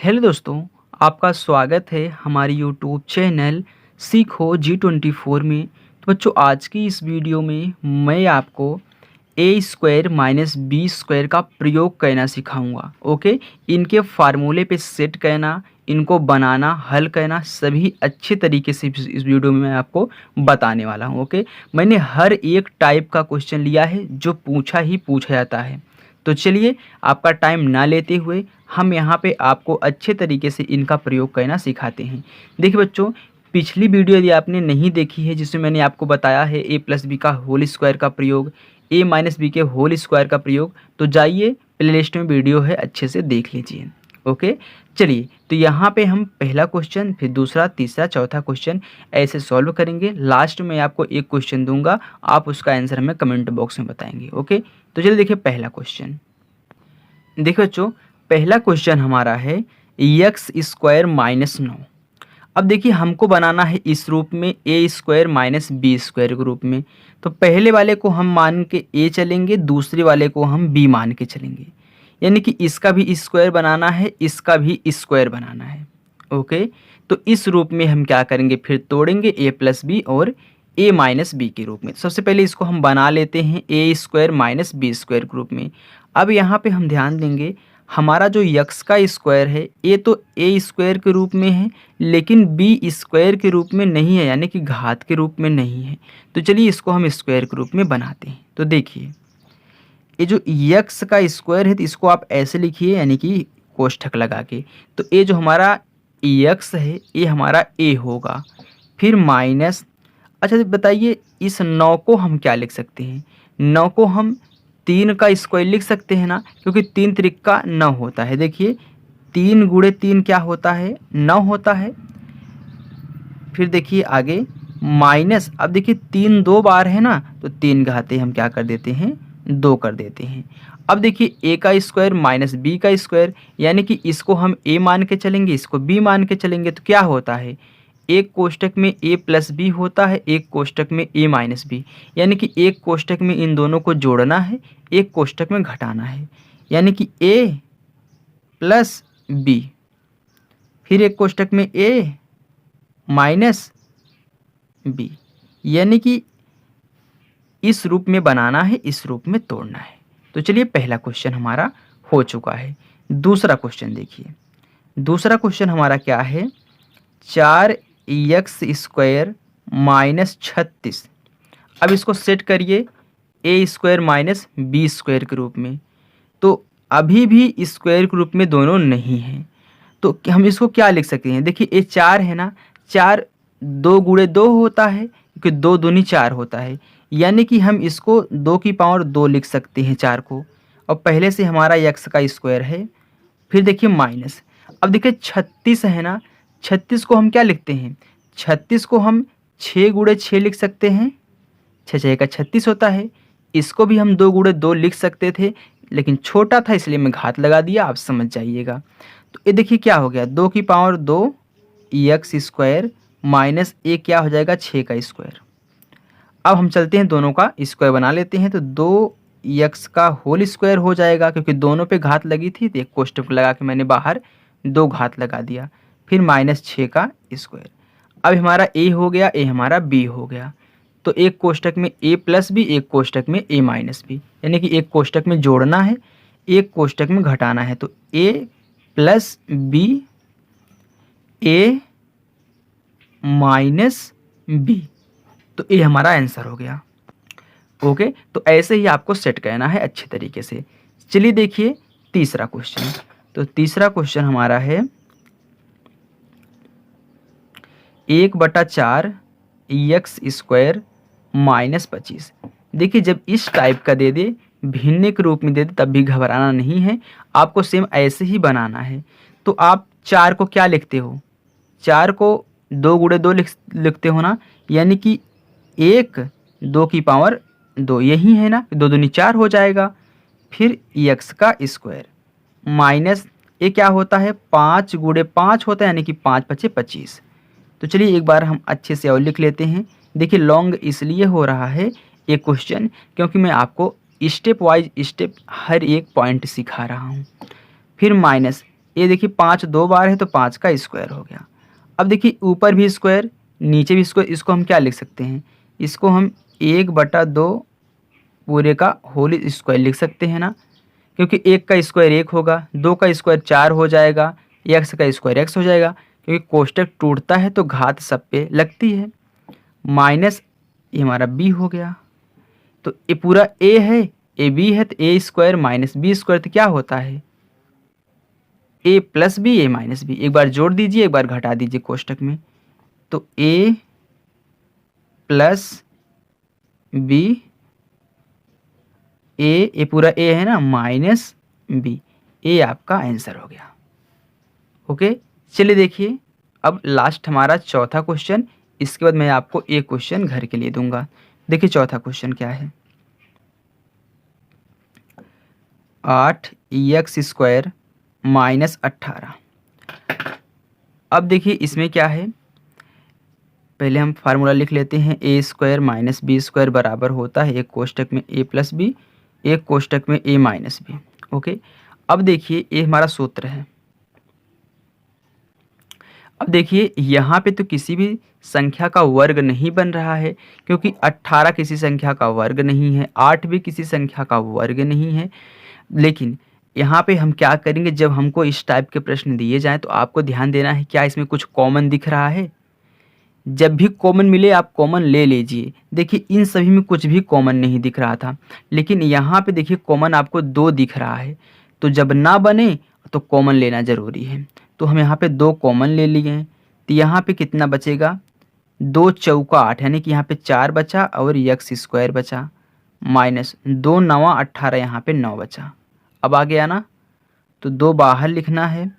Hello दोस्तों, आपका स्वागत है हमारी यूट्यूब चैनल सीखो G24 में। तो बच्चों, आज की इस वीडियो में मैं आपको ए स्क्वायर माइनस बी स्क्वायर का प्रयोग करना सिखाऊंगा। ओके, इनके फार्मूले पे सेट करना, इनको बनाना, हल करना सभी अच्छे तरीके से इस वीडियो में मैं आपको बताने वाला हूँ। ओके, मैंने हर एक टाइप का क्वेश्चन लिया है जो पूछा जाता है। तो चलिए, आपका टाइम ना लेते हुए हम यहाँ पे आपको अच्छे तरीके से इनका प्रयोग करना सिखाते हैं। देखिए बच्चों, पिछली वीडियो यदि आपने नहीं देखी है जिसमें मैंने आपको बताया है ए प्लस बी का होल स्क्वायर का प्रयोग, ए माइनस बी के होल स्क्वायर का प्रयोग, तो जाइए प्लेलिस्ट में वीडियो है, अच्छे से देख लीजिए। ओके, चलिए, तो यहाँ पे हम पहला क्वेश्चन, फिर दूसरा, तीसरा, चौथा क्वेश्चन ऐसे सॉल्व करेंगे। लास्ट में आपको एक क्वेश्चन दूंगा, आप उसका आंसर हमें कमेंट बॉक्स में बताएंगे। ओके, तो चलिए देखिए पहला क्वेश्चन। देखिए बच्चों, पहला क्वेश्चन हमारा है एक्स स्क्वायर माइनस 9। अब देखिए, हमको बनाना है इस रूप में ए स्क्वायर माइनस बी स्क्वायर के रूप में। तो पहले वाले को हम मान के ए चलेंगे, दूसरे वाले को हम बी मान के चलेंगे। यानी कि इसका भी स्क्वायर बनाना है, इसका भी स्क्वायर बनाना है। ओके, तो इस रूप में हम क्या करेंगे, फिर तोड़ेंगे ए प्लस बी और ए माइनस बी के रूप में। सबसे पहले इसको हम बना लेते हैं ए स्क्वायर माइनस बी स्क्वायर के रूप में। अब यहाँ पे हम ध्यान देंगे, हमारा जो यक्स का स्क्वायर है ये तो ए स्क्वायर के रूप में है, लेकिन बी स्क्वायर के रूप में नहीं है, यानी कि घात के रूप में नहीं है। तो चलिए इसको हम स्क्वायर के रूप में बनाते हैं। तो देखिए, ये जो यक्स का स्क्वायर है तो इसको आप ऐसे लिखिए, यानी कि कोष्ठक लगा के। तो ये जो हमारा यक्स है ये हमारा ए होगा, फिर माइनस। अच्छा बताइए, इस 9 को हम क्या लिख सकते हैं? 9 को हम 3 का स्क्वायर लिख सकते हैं ना, क्योंकि 3 त्रिका 9 होता है। देखिए, 3 गुणे 3 क्या होता है? 9 होता है। फिर देखिए आगे माइनस, अब देखिए 3 दो बार है ना, तो 3 घाते हम क्या कर देते हैं, 2 कर देते हैं। अब देखिए ए का स्क्वायर माइनस बी का स्क्वायर, यानी कि इसको हम ए मान के चलेंगे, इसको बी मान के चलेंगे, तो क्या होता है, एक कोष्टक में ए प्लस बी होता है, एक कोष्टक में ए माइनस बी। यानी कि एक कोष्टक में इन दोनों को जोड़ना है, एक कोष्टक में घटाना है, यानी कि ए प्लस बी, फिर एक कोष्टक में ए माइनस बी, यानी कि इस रूप में बनाना है, इस रूप में तोड़ना है। तो चलिए पहला क्वेश्चन हमारा हो चुका है। दूसरा क्वेश्चन देखिए, दूसरा क्वेश्चन हमारा क्या है, 4 एक्स स्क्वायर माइनस 36। अब इसको सेट करिए ए स्क्वायर माइनस बी स्क्वायर के रूप में। तो अभी भी स्क्वायर के रूप में दोनों नहीं हैं, तो हम इसको क्या लिख सकते हैं? देखिए, ये 4 है ना, 4 2 गुणे 2 होता है, क्योंकि 2 दूनी 4 होता है, यानी कि हम इसको 2 की पावर 2 लिख सकते हैं 4 को। और पहले से हमारा यक्स का स्क्वायर है, फिर देखिए माइनस। अब देखिए 36 है ना, 36 को हम क्या लिखते हैं? 36 को हम 6 गुणे 6 लिख सकते हैं, 6 6 का 36 होता है। इसको भी हम 2 गुणे 2 लिख सकते थे, लेकिन छोटा था इसलिए मैं घात लगा दिया, आप समझ जाइएगा। तो ये देखिए क्या हो गया, 2 की पावर 2 एक्स स्क्वायर माइनस ए क्या हो जाएगा, 6 का स्क्वायर। अब हम चलते हैं, दोनों का स्क्वायर बना लेते हैं। तो 2 एक्स का होल स्क्वायर हो जाएगा, क्योंकि दोनों पे घात लगी थी, तो एक कोष्टक लगा के मैंने बाहर 2 घात लगा दिया, फिर माइनस 6 का स्क्वायर। अब हमारा ए हो गया, ए हमारा बी हो गया। तो एक कोष्टक में ए प्लस बी, एक कोष्टक में ए माइनस बी, यानी कि एक कोष्टक में जोड़ना है, एक कोष्टक में घटाना है। तो ए प्लस बी, ए माइनस बी, तो ये हमारा आंसर हो गया। ओके, तो ऐसे ही आपको सेट करना है अच्छे तरीके से। चलिए देखिए तीसरा क्वेश्चन। तो तीसरा क्वेश्चन हमारा है 1/4 एक्स स्क्वायर माइनस 25। देखिए, जब इस टाइप का दे दे, भिन्न के रूप में दे दे, तब भी घबराना नहीं है, आपको सेम ऐसे ही बनाना है। तो आप 4 को क्या लिखते हो? 4 को 2 गुणे 2 लिखते हो ना, यानी कि 1 2 की पावर 2, यही है ना, 2 दूनी 4 हो जाएगा। फिर एक्स का स्क्वायर माइनस ये क्या होता है, 5 गुणे 5 होता है, यानी कि 5 5 25। तो चलिए एक बार हम अच्छे से और लिख लेते हैं। देखिए, लॉन्ग इसलिए हो रहा है ये क्वेश्चन, क्योंकि मैं आपको स्टेप वाइज स्टेप हर एक पॉइंट सिखा रहा हूँ। फिर माइनस, ये देखिए 5 2 बार है तो 5 का स्क्वायर हो गया। अब देखिए ऊपर भी स्क्वायर नीचे भी स्क्वायर, इसको हम क्या लिख सकते हैं, इसको हम 1/2 पूरे का होल स्क्वायर लिख सकते हैं ना, क्योंकि 1 का स्क्वायर 1 होगा, 2 का स्क्वायर 4 हो जाएगा, x का स्क्वायर x हो जाएगा, क्योंकि कोष्टक टूटता है तो घात सब पे लगती है। माइनस ये हमारा b हो गया, तो ये पूरा a है, ए बी है, तो ए स्क्वायर माइनस बी स्क्वायर तो क्या होता है, ए प्लस बी ए माइनस बी। एक बार जोड़ दीजिए, एक बार घटा दीजिए कोष्टक में, तो ए प्लस बी, ए पूरा ए है ना, माइनस बी, ए आपका आंसर हो गया। ओके, चलिए देखिए अब लास्ट हमारा चौथा क्वेश्चन, इसके बाद मैं आपको एक क्वेश्चन घर के लिए दूंगा। देखिए चौथा क्वेश्चन क्या है, 8x² माइनस 18। अब देखिए इसमें क्या है, पहले हम फार्मूला लिख लेते हैं, a² माइनस b² बराबर होता है एक कोष्टक में a प्लस बी, एक कोष्टक में a माइनस बी। ओके, अब देखिए ये हमारा सूत्र है। अब देखिए यहाँ पे तो किसी भी संख्या का वर्ग नहीं बन रहा है, क्योंकि 18 किसी संख्या का वर्ग नहीं है, 8 भी किसी संख्या का वर्ग नहीं है। लेकिन यहाँ पे हम क्या करेंगे, जब हमको इस टाइप के प्रश्न दिए जाएं तो आपको ध्यान देना है क्या इसमें कुछ कॉमन दिख रहा है। जब भी कॉमन मिले आप कॉमन ले लीजिए। देखिए इन सभी में कुछ भी कॉमन नहीं दिख रहा था, लेकिन यहाँ पे देखिए कॉमन आपको 2 दिख रहा है, तो जब ना बने तो कॉमन लेना ज़रूरी है। तो हम यहाँ पे 2 कॉमन ले लिए हैं, तो यहाँ पे कितना बचेगा, 2 चौका 8, यानी कि यहाँ पे 4 बचा और x² बचा, माइनस 2 9 18, यहाँ पे 9 बचा। अब आ गया ना, तो 2 बाहर लिखना है।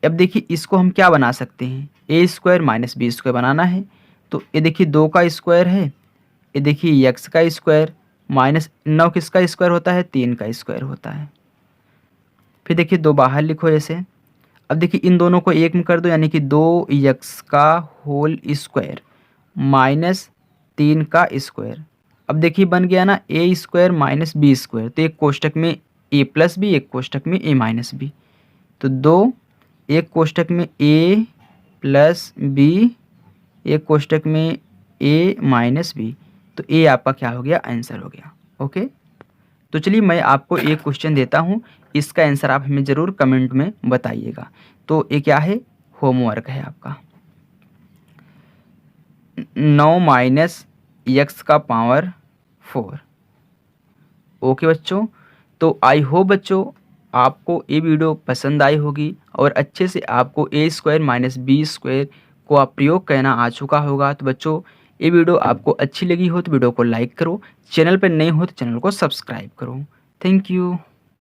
अब देखिए इसको हम क्या बना सकते हैं, a² माइनस b² बनाना है। तो ये देखिए 2 का स्क्वायर है, ये देखिए x का स्क्वायर, माइनस 9 किसका स्क्वायर होता है, 3 का स्क्वायर होता है। फिर देखिए 2 बाहर लिखो ऐसे। अब देखिए इन दोनों को एक में कर दो, यानी कि 2x का होल स्क्वायर माइनस 3 का स्क्वायर। अब देखिए बन गया ना a² माइनस b², तो एक कोष्टक में a प्लस बी, एक कोष्टक में a माइनस बी। तो 2, एक कोष्टक में a प्लस बी, एक कोष्टक में a माइनस बी, तो a आपका क्या हो गया, आंसर हो गया। ओके, तो चलिए मैं आपको एक क्वेश्चन देता हूँ, इसका आंसर आप हमें ज़रूर कमेंट में बताइएगा। तो ये क्या है, होमवर्क है आपका, 9 माइनस x का पावर 4। ओके बच्चों, तो आई होप बच्चों आपको ये वीडियो पसंद आई होगी और अच्छे से आपको a² माइनस b² को आप प्रयोग करना आ चुका होगा। तो बच्चों ये वीडियो आपको अच्छी लगी हो तो वीडियो को लाइक करो, चैनल पर नए हो तो चैनल को सब्सक्राइब करो। Thank you.